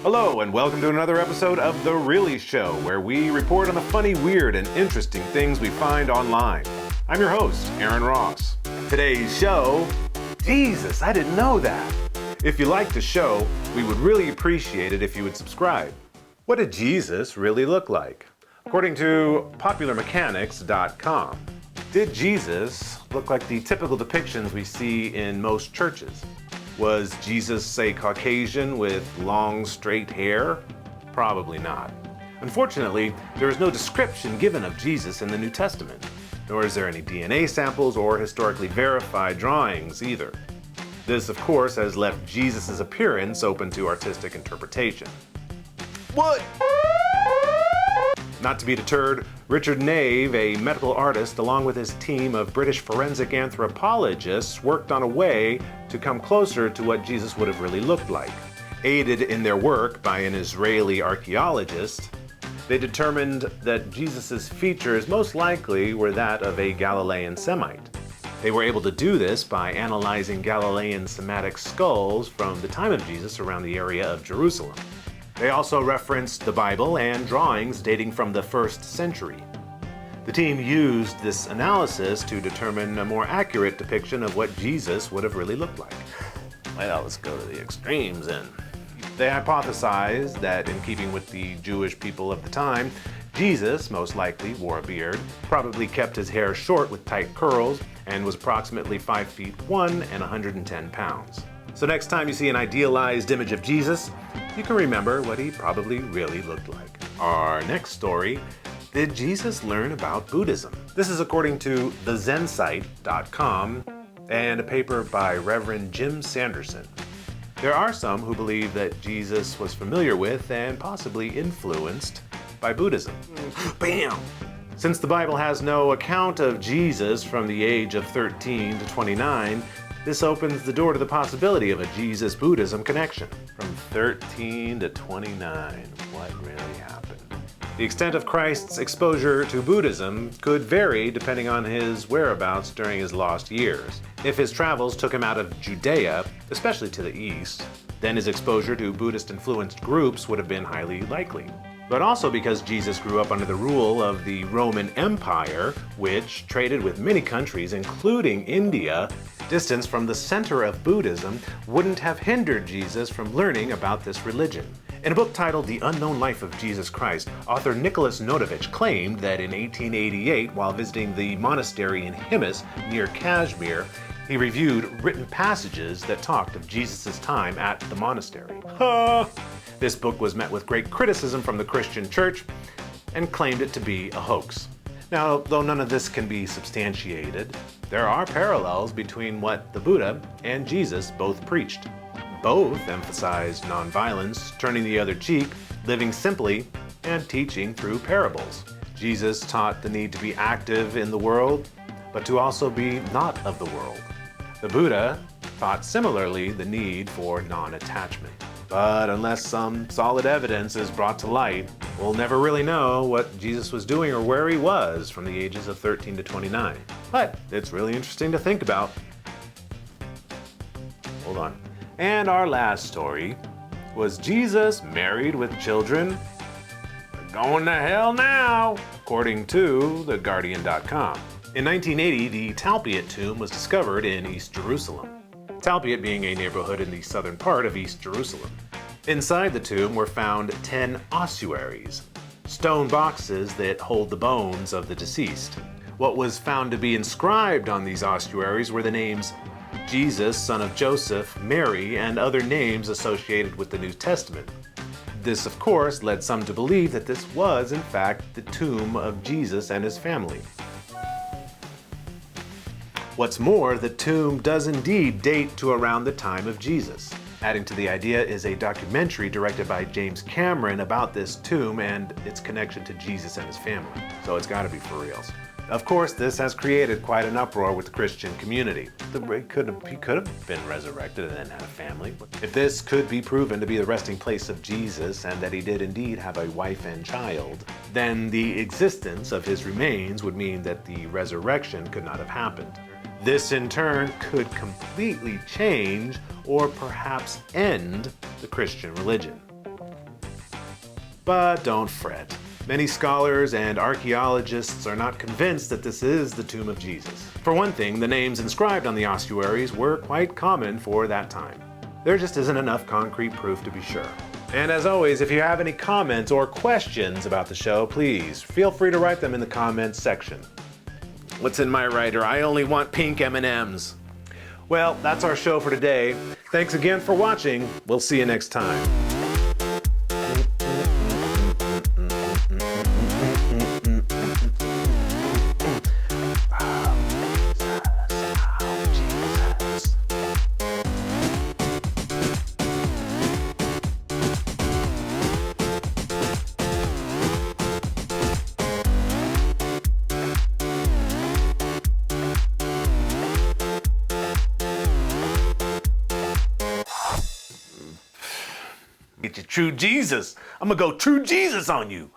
Hello, and welcome to another episode of The Really Show, where we report on the funny, weird, and interesting things we find online. I'm your host, Aaron Ross. Today's show, Jesus, I didn't know that. If you like the show, we would really appreciate it if you would subscribe. What did Jesus really look like? According to popularmechanics.com, did Jesus look like the typical depictions we see in most churches? Was Jesus a Caucasian with long, straight hair? Probably not. Unfortunately, there is no description given of Jesus in the New Testament, nor is there any DNA samples or historically verified drawings either. This, of course, has left Jesus' appearance open to artistic interpretation. What? Not to be deterred, Richard Nave, a medical artist, along with his team of British forensic anthropologists, worked on a way to come closer to what Jesus would have really looked like. Aided in their work by an Israeli archaeologist, they determined that Jesus' features most likely were that of a Galilean Semite. They were able to do this by analyzing Galilean Semitic skulls from the time of Jesus around the area of Jerusalem. They also referenced the Bible and drawings dating from the 1st century. The team used this analysis to determine a more accurate depiction of what Jesus would have really looked like. Well, let's go to the extremes then. They hypothesized that in keeping with the Jewish people of the time, Jesus most likely wore a beard, probably kept his hair short with tight curls, and was approximately 5 feet 1 and 110 pounds. So next time you see an idealized image of Jesus, you can remember what he probably really looked like. Our next story, did Jesus learn about Buddhism? This is according to theZenSite.com and a paper by Reverend Jim Sanderson. There are some who believe that Jesus was familiar with and possibly influenced by Buddhism. Bam! Since the Bible has no account of Jesus from the age of 13 to 29, this opens the door to the possibility of a Jesus-Buddhism connection. From 13 to 29, what really happened? The extent of Christ's exposure to Buddhism could vary depending on his whereabouts during his lost years. If his travels took him out of Judea, especially to the east, then his exposure to Buddhist-influenced groups would have been highly likely. But also because Jesus grew up under the rule of the Roman Empire, which traded with many countries, including India, distance from the center of Buddhism wouldn't have hindered Jesus from learning about this religion. In a book titled The Unknown Life of Jesus Christ, author Nicholas Notovich claimed that in 1888, while visiting the monastery in Himis near Kashmir, he reviewed written passages that talked of Jesus' time at the monastery. This book was met with great criticism from the Christian church and claimed it to be a hoax. Now, though none of this can be substantiated, there are parallels between what the Buddha and Jesus both preached. Both emphasized nonviolence, turning the other cheek, living simply, and teaching through parables. Jesus taught the need to be active in the world, but to also be not of the world. The Buddha taught similarly the need for non-attachment. But unless some solid evidence is brought to light, we'll never really know what Jesus was doing or where he was from the ages of 13 to 29. But it's really interesting to think about. Hold on. And our last story, was Jesus married with children? We're going to hell now, according to theguardian.com. In 1980, the Talpiot tomb was discovered in East Jerusalem. Talpiot being a neighborhood in the southern part of East Jerusalem. Inside the tomb were found 10 ossuaries, stone boxes that hold the bones of the deceased. What was found to be inscribed on these ossuaries were the names Jesus, son of Joseph, Mary, and other names associated with the New Testament. This, of course, led some to believe that this was, in fact, the tomb of Jesus and his family. What's more, the tomb does indeed date to around the time of Jesus. Adding to the idea is a documentary directed by James Cameron about this tomb and its connection to Jesus and his family. So it's gotta be for reals. Of course, this has created quite an uproar with the Christian community. He could have been resurrected and then had a family. If this could be proven to be the resting place of Jesus and that he did indeed have a wife and child, then the existence of his remains would mean that the resurrection could not have happened. This in turn could completely change or perhaps end the Christian religion. But don't fret. Many scholars and archaeologists are not convinced that this is the tomb of Jesus. For one thing, the names inscribed on the ossuaries were quite common for that time. There just isn't enough concrete proof to be sure. And as always, if you have any comments or questions about the show, please feel free to write them in the comments section. What's in my writer? I only want pink M&Ms. Well, that's our show for today. Thanks again for watching. We'll see you next time. Get your true Jesus. I'm gonna go true Jesus on you.